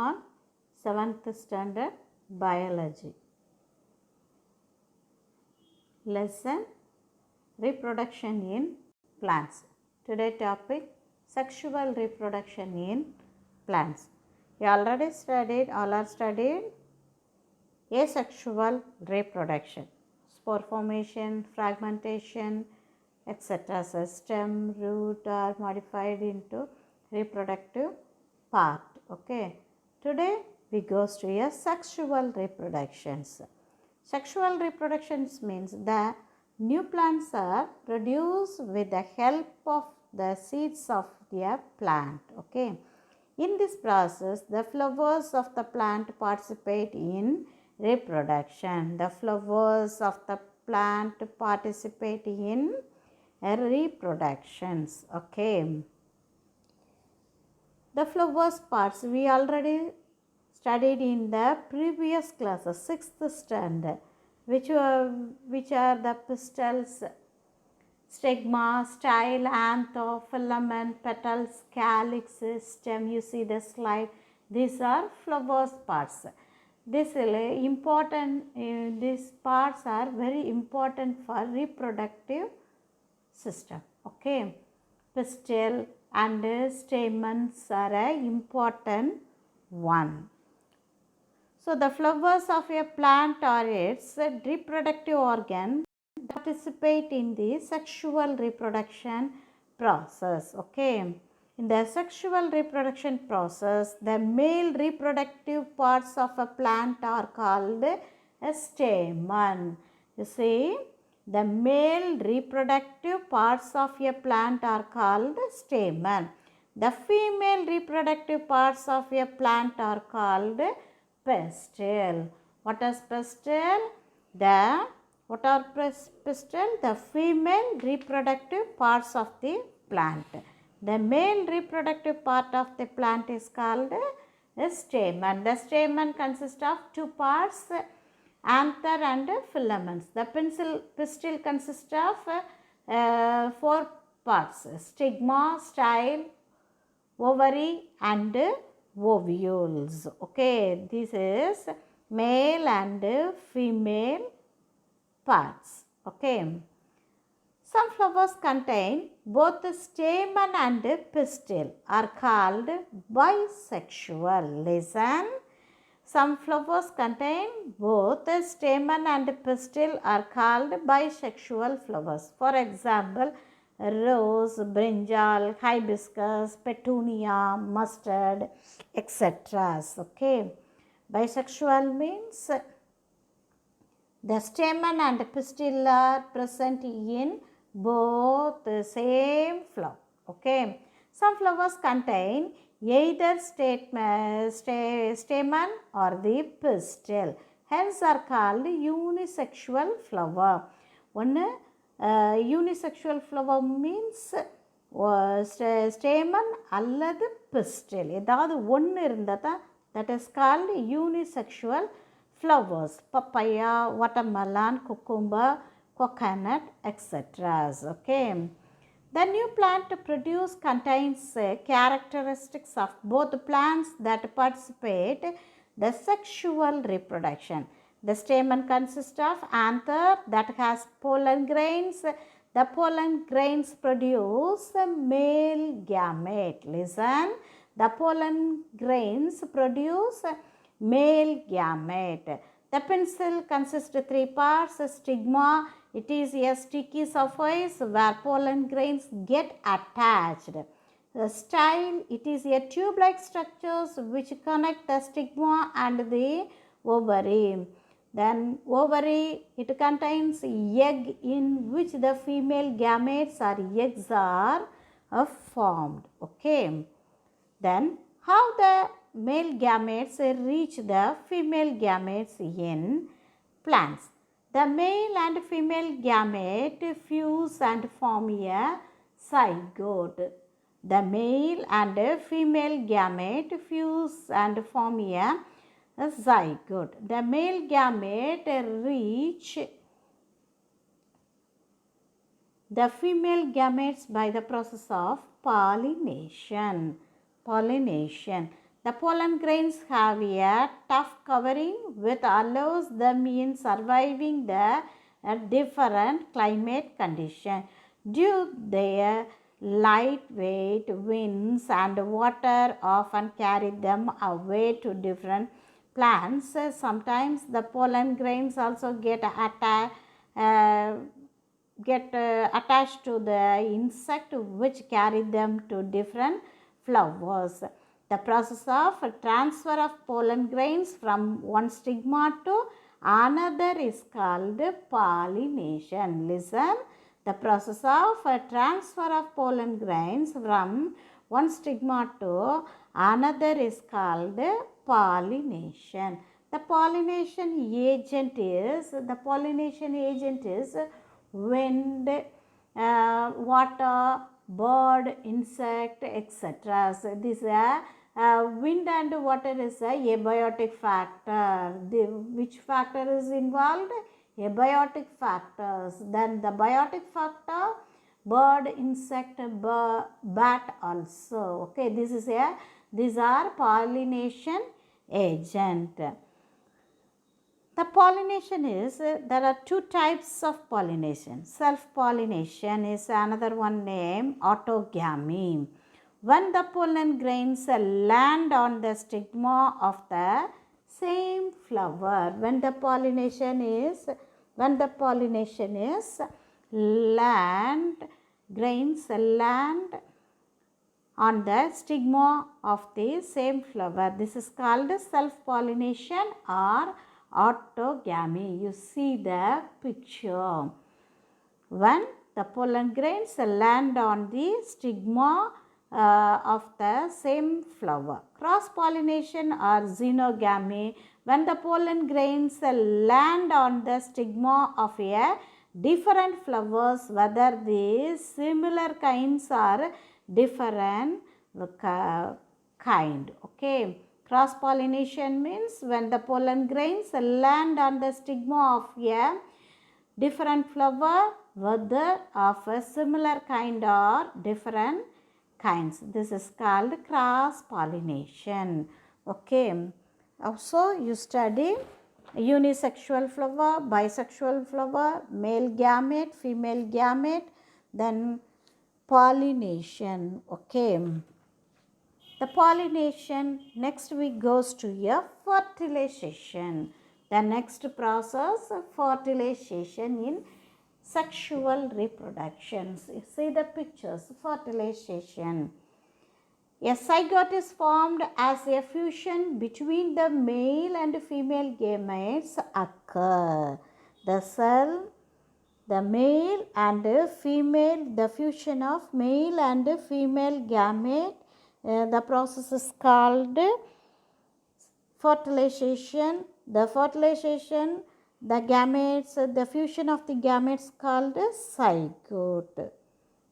on 7th standard biology. Lesson reproduction in plants. Today topic sexual reproduction in plants. You already studied, all are studied asexual reproduction, spore formation, fragmentation, etc. So stem, root are modified into reproductive part. Okay. Today we goes to a sexual reproductions. Sexual reproductions means the new plants are produced with the help of the seeds of the plant. Okay. In this process, the flowers of the plant participate in reproduction. The flowers of the plant participate in reproductions. Okay. The flowers parts we already studied in the previous classes, 6th standard, which are the pistils, stigma, style, anther, filament, petals, calyx, stem. You see the slide. These are flowers parts. These parts are very important for reproductive system. Okay. Pistil and stamens are an important one. So the flowers of a plant or its reproductive organ participate in the sexual reproduction process. Okay. In the sexual reproduction process, the male reproductive parts of a plant are called a stamen. You see, the male reproductive parts of a plant are called stamen. The female reproductive parts of a plant are called pistil. What is pistil? What are pistil? The female reproductive parts of the plant. The male reproductive part of the plant is called a stamen. The stamen consists of two parts, anther and filaments. The pistil consists of four parts, stigma, style, ovary and ovules. Okay, this is male and female parts. Okay. Some flowers contain both stamen and pistil are called bisexual. Listen. Some flowers contain both stamen and pistil are called bisexual flowers. For example, rose, brinjal, hibiscus, petunia, mustard, etc. Okay. Bisexual means the stamen and pistil are present in both the same flower. Okay. Some flowers contain either stamen or the pistil. Hence are called unisexual flower. One unisexual flower means stamen அல்லது pistil. ஏதாவது ஒன்று இருந்தால் தான் that is called unisexual flowers. Papaya, watermelon, cucumber, coconut, etc. Okay. The new plant produce contains characteristics of both plants that participate the sexual reproduction. The stamen consists of anther that has pollen grains. The pollen grains produce male gamete. Listen. The pollen grains produce male gamete. The pistil consists of three parts. Stigma, it is a sticky surface where pollen grains get attached. The style, it is a tube-like structures which connect the stigma and the ovary. Then ovary, it contains egg in which the female gametes or eggs are formed. Okay. Then how the male gametes reach the female gametes in plants. The male and female gamete fuse and form a zygote. The male and female gamete fuse and form a zygote. The male gamete reach the female gametes by the process of pollination. The pollen grains have a tough covering which allows them in surviving the different climate conditions. Due their lightweight winds and water often carry them away to different plants. Sometimes the pollen grains also get attached to the insect which carry them to different flowers. The process of transfer of pollen grains from one stigma to another is called pollination. Listen, the process of transfer of pollen grains from one stigma to another is called pollination. The pollination agent is wind, water, bird, insect, etc. So this wind and water is a abiotic factor. Which factor is involved? Abiotic factors. Then the biotic factor, bird, insect, bat also. Okay, these are pollination agent. The pollination is, there are two types of pollination. Self-pollination is another one named autogamy. When the pollen grains land on the stigma of the same flower, when the pollination is grains land on the stigma of the same flower. This is called self-pollination or autogamy. You see the picture. When the pollen grains land on the stigma of the same flower. Cross-pollination or xenogamy. When the pollen grains land on the stigma of a different flowers, whether the similar kinds or different kind. Okay. Cross-pollination means when the pollen grains land on the stigma of a different flower, whether of a similar kind or different kinds. This is called cross-pollination. Okay. Also you study unisexual flower, bisexual flower, male gamete, female gamete, then pollination. Okay. The pollination, next we goes to a fertilization. The next process, fertilization in sexual reproduction. You see the pictures, fertilization. A zygote is formed as a fusion between the male and female gametes occur. The male and female, the fusion of male and female gamete, the process is called fertilization. The fertilization, the gametes, the fusion of the gametes called zygote.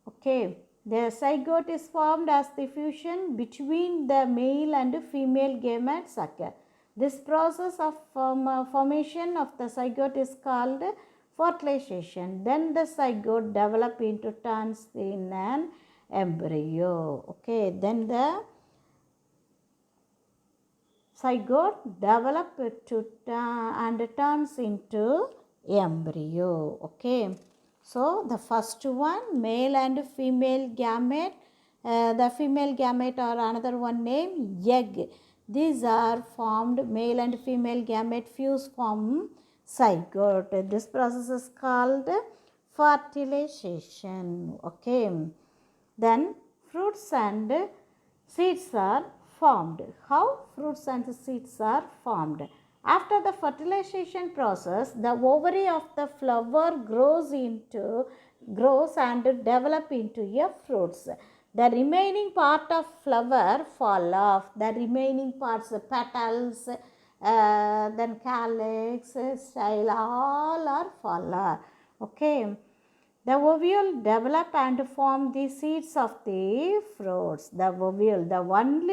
Okay, the zygote is formed as the fusion between the male and female gametes occur. This process of formation of the zygote is called fertilization. Then the zygote develop into turns in an embryo. Okay, then the zygote develop to and turns into embryo. Okay, so the first one, male and female gamete. The female gamete or another one named egg. These are formed, male and female gamete fuse form zygote. This process is called fertilization. Okay. Then fruits and seeds are formed. How fruits and seeds are formed? After the fertilization process, the ovary of the flower grows and develop into a fruits. The remaining part of flower fall off. The remaining parts, petals, then calyx, style, all are fall off. Okay. The ovule develop and form the seeds of the fruits. The only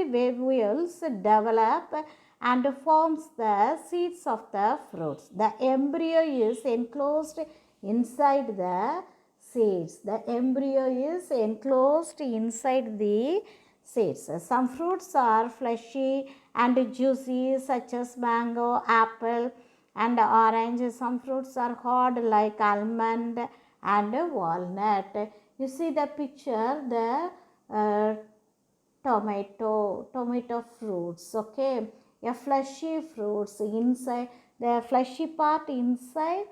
ovules develop and forms the seeds of the fruits. The embryo is enclosed inside the seeds. The embryo is enclosed inside the seeds. Some fruits are fleshy and juicy such as mango, apple and orange. Some fruits are hard like almond and walnut. You see the picture, the tomato fruits, okay, a fleshy fruits inside, the fleshy part inside,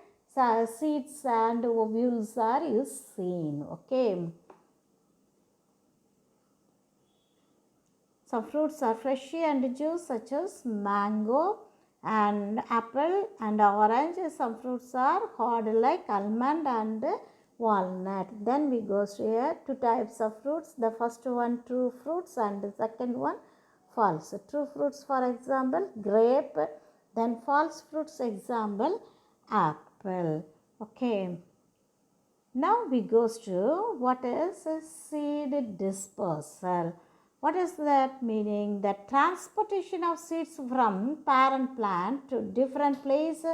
seeds and ovules are is seen, okay. Some fruits are fleshy and juice such as mango and apple and orange. Some fruits are hard like almond and walnut. Then we go here, two types of fruits. The first one true fruits and the second one false. True fruits, for example, grape. Then false fruits, example, apple. Okay. Now we goes to what is a seed dispersal. What is that meaning? The transportation of seeds from parent plant to different place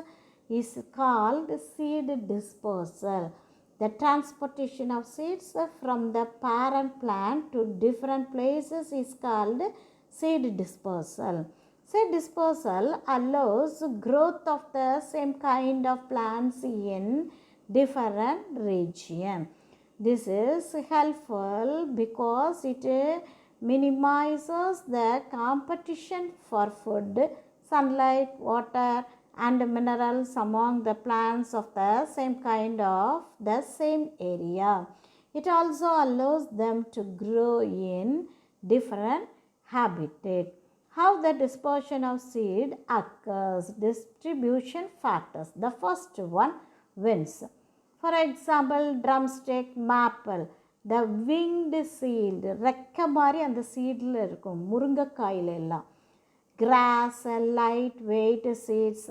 is called seed dispersal. The transportation of seeds from the parent plant to different places is called seed dispersal. Seed dispersal allows growth of the same kind of plants in different region. This is helpful because it minimizes the competition for food, sunlight, water and minerals among the plants of the same kind of the same area. It also allows them to grow in different habitat. How the dispersion of seed occurs? Distribution factors. The first one, winds. For example, drumstick, maple. The winged seed, ரெக்க மாதிரி அந்த சீடில் இருக்கும், முருங்கைக்காயில் எல்லாம். Grass, light weight seeds,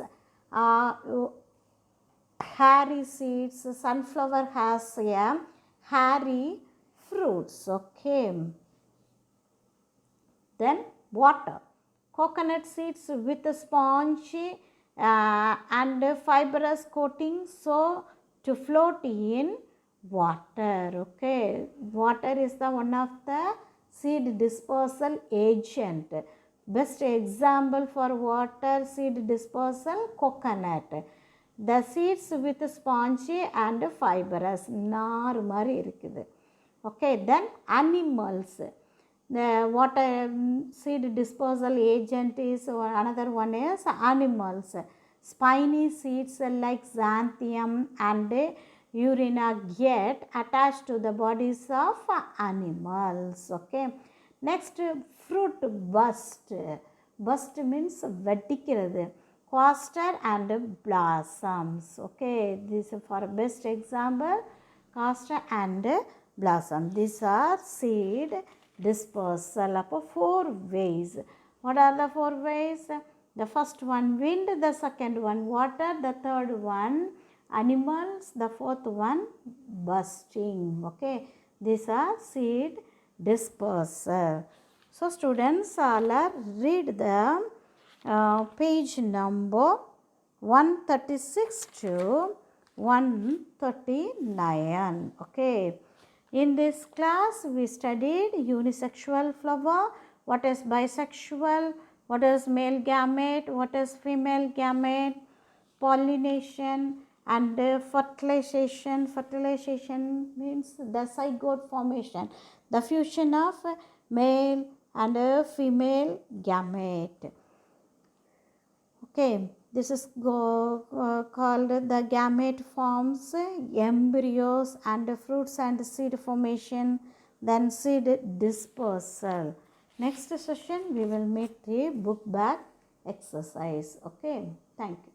hairy seeds. Sunflower has a hairy fruits, okay. Then water. Coconut seeds with a spongy and fibrous coating so to float in water, okay. Water is the one of the seed dispersal agent. Best example for water seed dispersal, coconut. The seeds with spongy and fibrous, நார் மாதிரி இருக்குது, okay. Then animals. The water seed dispersal agent is another one is animals. Spiny seeds like xanthium and urina get attached to the bodies of animals, okay. Next, fruit bust. Bust means வெட்டிக்கிறது. Cluster and blossoms, okay. This is for best example, cluster and blossom. These are seed dispersal. Appo four ways. What are the four ways? The first one wind, the second one water, the third one animals, the fourth one bursting, okay. These are seed dispersal. So students, all read the page number 136 to 139, okay. In this class, we studied unisexual flower, what is bisexual, what is male gamete, what is female gamete, pollination and fertilization. Fertilization means the zygote formation, the fusion of male and female gamete, okay. This is called the gamete forms, embryos and fruits and seed formation, then seed dispersal. Next session we will meet the book back exercise, okay. Thank you.